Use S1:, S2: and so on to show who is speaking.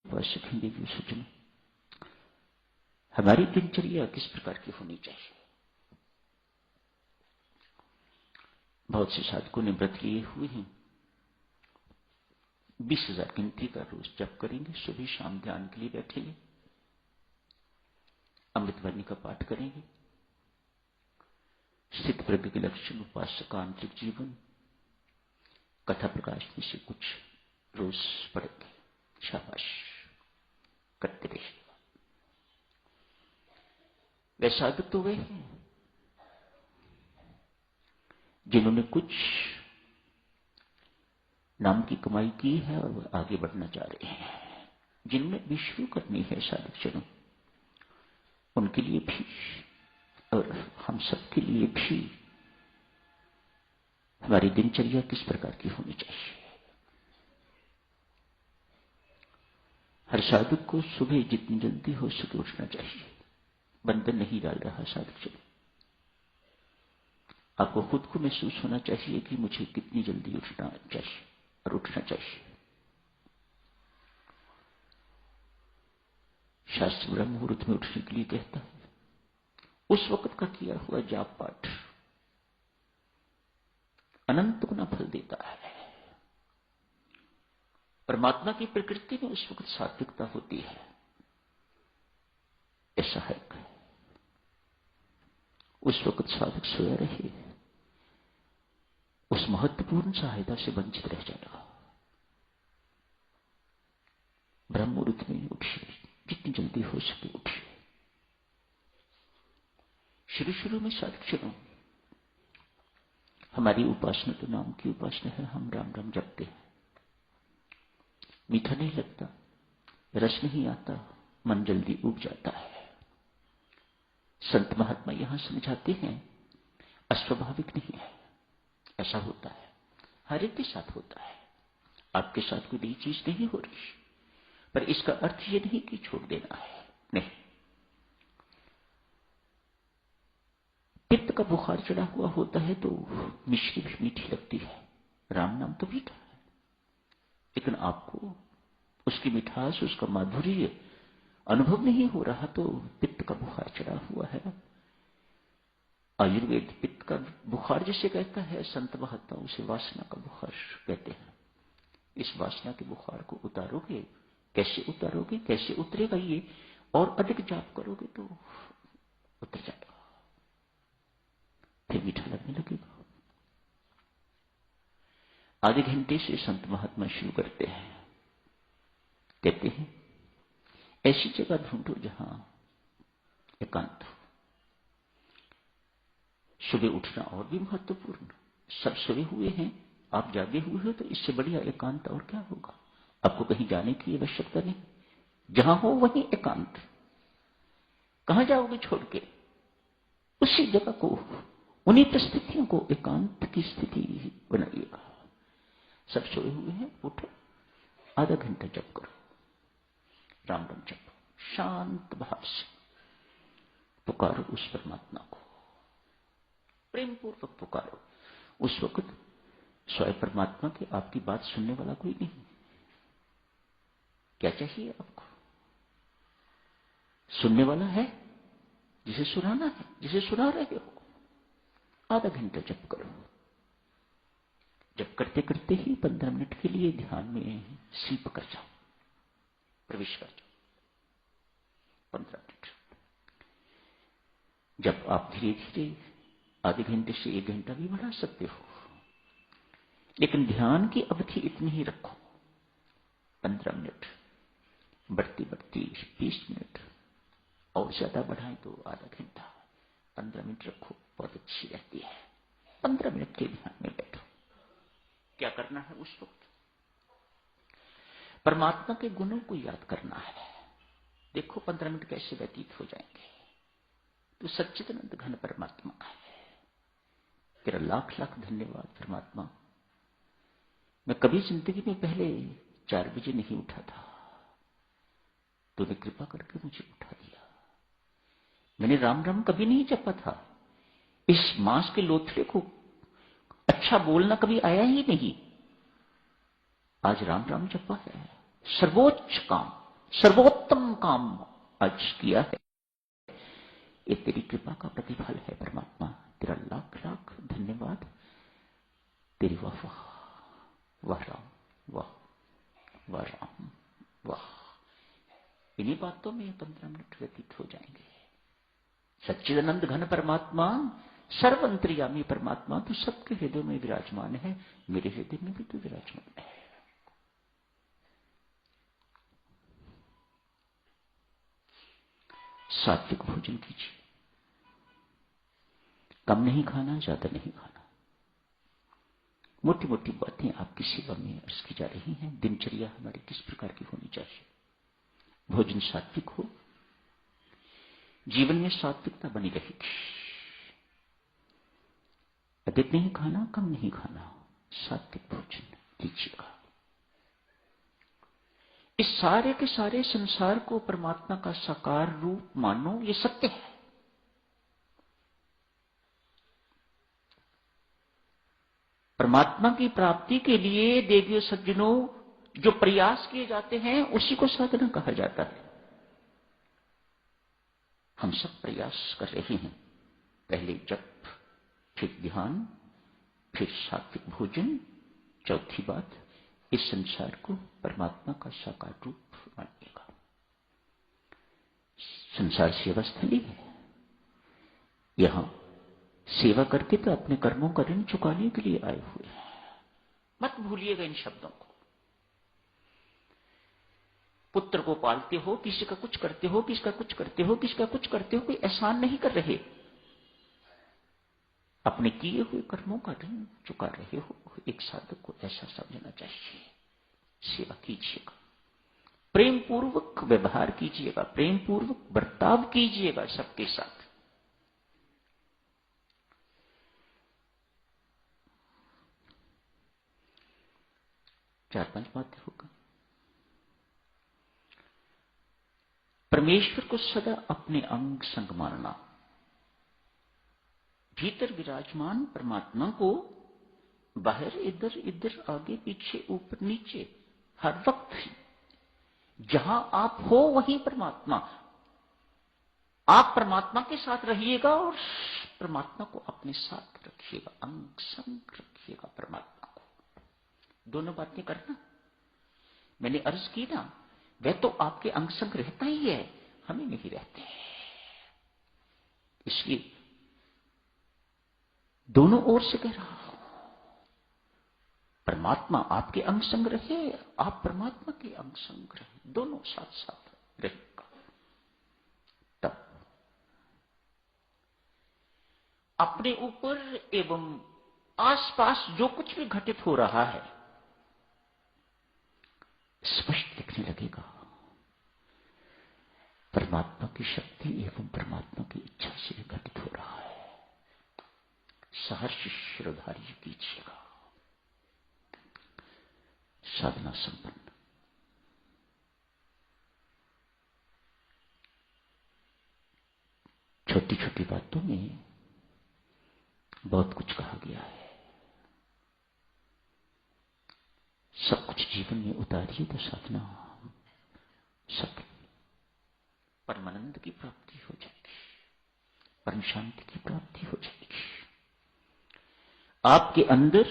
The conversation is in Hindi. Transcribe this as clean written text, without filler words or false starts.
S1: सीखेंगे कि सज्जनों, हमारी दिनचर्या किस प्रकार की होनी चाहिए। बहुत से साधकों ने व्रत लिए हुए हैं, 20,000 गिनती का रोज जप करेंगे, सुबह शाम ध्यान के लिए बैठेंगे, अमृतवाणी का पाठ करेंगे, स्थित प्रज्ञ के लक्षण, उपासक का आंतरिक जीवन, कथा प्रकाश में से कुछ रोज पढ़ेंगे। शाबाश, करते रहिए। वे साधक तो वे हैं जिन्होंने कुछ नाम की कमाई की है और वह आगे बढ़ना चाह रहे हैं, जिनमें विश्व करनी है साधक जनों, उनके लिए भी और हम सबके लिए भी हमारी दिनचर्या किस प्रकार की होनी चाहिए। हर साधक को सुबह जितनी जल्दी हो सके उठना चाहिए। बंधन नहीं डाल रहा साधक जनों, आपको खुद को महसूस होना चाहिए कि मुझे कितनी जल्दी उठना चाहिए और उठना चाहिए। शास्त्र ब्रह्म मुहूर्त में उठने के लिए कहता है। उस वक्त का किया हुआ जाप पाठ अनंत गुना फल देता है। परमात्मा की प्रकृति में उस वक्त सात्विकता होती है। ऐसा है उस वक्त साधक सोया रहे, उस महत्वपूर्ण सहायता से वंचित रह जाएगा। ब्रह्म मुहूर्त में उठिए, जितनी जल्दी हो सके उठिए। शुरू में साधक जनों, हमारी उपासना तो नाम की उपासना है। हम राम राम जपते हैं, मीठा नहीं लगता, रस नहीं आता, मन जल्दी उब जाता है। संत महात्मा यहां समझाते हैं अस्वाभाविक नहीं है, ऐसा होता है, हर एक के साथ होता है। आपके साथ कोई नई चीज नहीं हो रही, पर इसका अर्थ यह नहीं कि छोड़ देना है, नहीं। पित्त का बुखार चढ़ा हुआ होता है तो मिश्री भी मीठी लगती है, राम नाम तो मीठा है, लेकिन आपको उसकी मिठास, उसका माधुर्य अनुभव नहीं हो रहा तो पित्त का बुखार चढ़ा हुआ है। आयुर्वेद पित्त का बुखार जिसे कहता है, संत महात्मा उसे वासना का बुखार कहते हैं। इस वासना के बुखार को उतारोगे, कैसे उतारोगे, कैसे उतरेगा ये, और अधिक जाप करोगे तो उतर जाएगा, फिर मीठा लगने लगेगा। आधे घंटे से संत महात्मा शुरू करते हैं, कहते हैं ऐसी जगह ढूंढो जहां एकांत हो। सुबह उठना और भी महत्वपूर्ण, सब सोए हुए हैं, आप जागे हुए हो, तो इससे बढ़िया एकांत और क्या होगा। आपको कहीं जाने की आवश्यकता नहीं, जहां हो वहीं एकांत। कहां जाओगे छोड़ के, उसी जगह को, उन्हीं परिस्थितियों को एकांत की स्थिति बनाइएगा। सब सोए हुए हैं, उठो, आधा घंटा जप करो, राम राम जपो, शांत भाव से पुकारो उस परमात्मा को, प्रेम पूर्वक पुकारो। उस वक्त स्वयं परमात्मा के आपकी बात सुनने वाला कोई नहीं। क्या चाहिए आपको? सुनने वाला है, जिसे सुनाना है, जिसे सुना रहे हो। आधा घंटा जप करो। जब करते करते ही 15 मिनट के लिए ध्यान में सीप कर जाओ, प्रवेश कर जाओ। 15 मिनट जब आप धीरे धीरे आधे घंटे से 1 घंटा भी बढ़ा सकते हो, लेकिन ध्यान की अवधि इतनी ही रखो, 15 मिनट। बढ़ती बढ़ती 20 मिनट, और ज्यादा बढ़ाएं तो आधा घंटा। 15 मिनट रखो, बहुत अच्छी रहती है। 15 मिनट के ध्यान में बैठो। क्या करना है उस वक्त? परमात्मा के गुणों को याद करना है। देखो 15 मिनट कैसे व्यतीत हो जाएंगे। तो सच्चिदानंद घन परमात्मा है, तेरा लाख लाख धन्यवाद परमात्मा। मैं कभी जिंदगी में पहले 4 बजे नहीं उठा था, तूने कृपा करके मुझे उठा दिया। मैंने राम राम कभी नहीं जपा था, इस मांस के लोथड़े को अच्छा बोलना कभी आया ही नहीं। आज राम राम जपा है, सर्वोच्च काम, सर्वोत्तम काम आज किया है। ये तेरी कृपा का प्रतिफल है परमात्मा। तेरा लाख लाख धन्यवाद। तेरी वाह वाह, वाह राम, वाह वाह राम, वाह। इन्हीं बातों में 15 मिनट व्यतीत हो जाएंगे। सच्चिदानंद घन परमात्मा, सर्वंतर्यामी परमात्मा तो सबके हृदय में विराजमान है, मेरे हृदय में भी तो विराजमान है। सात्विक भोजन कीजिए, कम नहीं खाना, ज्यादा नहीं खाना। मोटी मोटी बातें आपकी सेवा में अर्ज की जा रही हैं। दिनचर्या हमारी किस प्रकार की होनी चाहिए? भोजन सात्विक हो, जीवन में सात्विकता बनी रहेगी। अधिक नहीं खाना, कम नहीं खाना, सात्विक भोजन कीजिएगा। इस सारे के सारे संसार को परमात्मा का साकार रूप मानो, ये सत्य है। परमात्मा की प्राप्ति के लिए देवियों सज्जनों जो प्रयास किए जाते हैं उसी को साधना कहा जाता है। हम सब प्रयास कर रहे हैं, पहले जप, फिर ध्यान, फिर सात्विक भोजन। चौथी बात, इस संसार को परमात्मा का साकार रूप मानिएगा। संसार सेवा स्थली है। यहां सेवा करके तो अपने कर्मों का ऋण चुकाने के लिए आए हुए हैं। मत भूलिएगा इन शब्दों को। पुत्र को पालते हो, किसी का कुछ करते हो, किसका कुछ करते हो, किसका कुछ करते हो, कोई एहसान नहीं कर रहे, अपने किए हुए कर्मों का ऋण चुका रहे हो। एक साधक को ऐसा समझना चाहिए। सेवा कीजिएगा, प्रेम पूर्वक व्यवहार कीजिएगा, प्रेम पूर्वक बर्ताव कीजिएगा सबके साथ। चार पांच बातें होगा। परमेश्वर को सदा अपने अंग संग मानना, भीतर विराजमान परमात्मा को बाहर इधर इधर आगे पीछे ऊपर नीचे हर वक्त जहां आप हो वहीं परमात्मा। आप परमात्मा के साथ रहिएगा और परमात्मा को अपने साथ रखिएगा, अंग संग रखिएगा परमात्मा को। दोनों बातें करना। मैंने अर्ज की ना, वह तो आपके अंग संग रहता ही है, हमें नहीं रहते। इसलिए दोनों ओर से कह रहा हूं, परमात्मा आपके अंग संग रहे, आप परमात्मा के अंग संग रहे, दोनों साथ साथ रहेगा। तब अपने ऊपर एवं आसपास जो कुछ भी घटित हो रहा है स्पष्ट दिखने लगेगा। परमात्मा की शक्ति एवं परमात्मा की इच्छा से घटित हो रहा है। सहर्ष शिरोधार्य कीजिएगा। साधना संपन्न। छोटी छोटी बातों में बहुत कुछ कहा गया है। सब कुछ जीवन में उतारिए तो साधना सफल, परमानंद की प्राप्ति हो जाएगी, परम शांति की प्राप्ति हो जाएगी। आपके अंदर